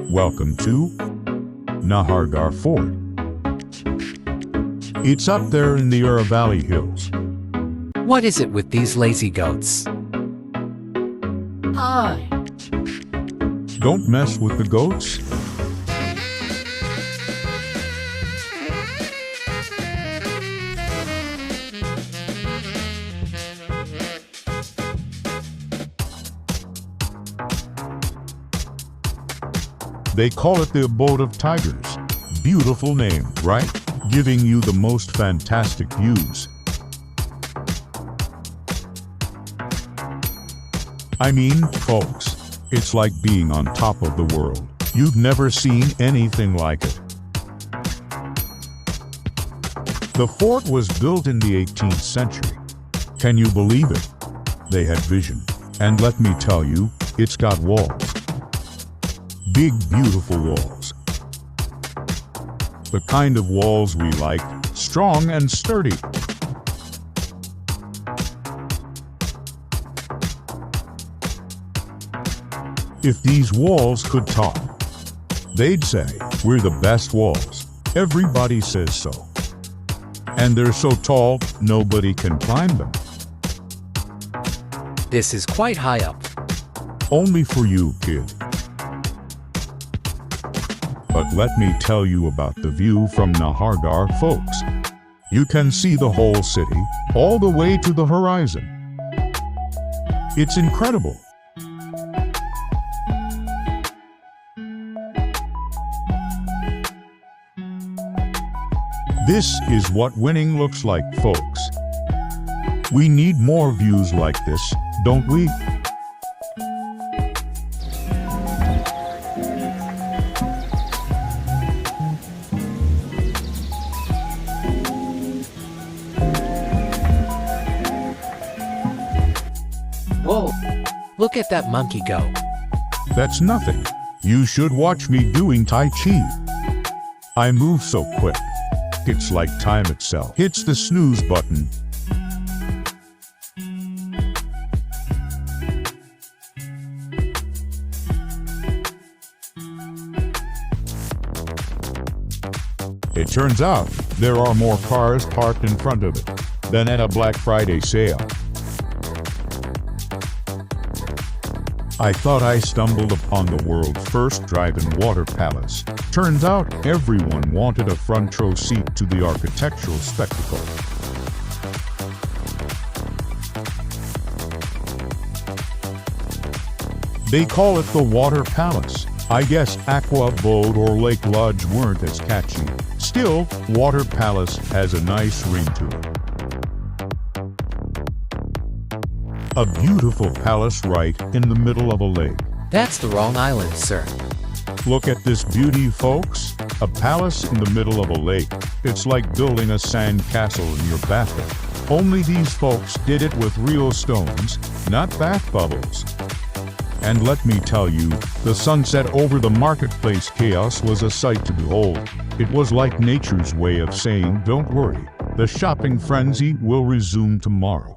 Welcome to Nahargarh Fort. It's up there in the Ura Valley Hills. What is it with these lazy goats? Hi. Don't mess with the goats. They call it the abode of tigers. Beautiful name, right? Giving you the most fantastic views. I mean, folks, it's like being on top of the world. You've never seen anything like it. The fort was built in the 18th century. Can you believe it? They had vision. And let me tell you, it's got walls. Big, beautiful walls. The kind of walls we like, strong and sturdy. If these walls could talk, they'd say, "We're the best walls." Everybody says so. And they're so tall, nobody can climb them. This is quite high up. Only for you, kid. But let me tell you about the view from Nahargarh, folks. You can see the whole city, all the way to the horizon. It's incredible. This is what winning looks like, folks. We need more views like this, don't we? Whoa! Look at that monkey go. That's nothing. You should watch me doing Tai Chi. I move so quick. It's like time itself hits the snooze button. It turns out there are more cars parked in front of it than at a Black Friday sale. I thought I stumbled upon the world's first drive-in water palace. Turns out everyone wanted a front row seat to the architectural spectacle. They call it the Water Palace. I guess Aqua Boat or Lake Lodge weren't as catchy. Still, Water Palace has a nice ring to it. A beautiful palace right in the middle of a lake. That's the wrong island, sir. Look at this beauty, folks. A palace in the middle of a lake. It's like building a sand castle in your bathtub. Only these folks did it with real stones, not bath bubbles. And let me tell you, the sunset over the marketplace chaos was a sight to behold. It was like nature's way of saying, "Don't worry, the shopping frenzy will resume tomorrow."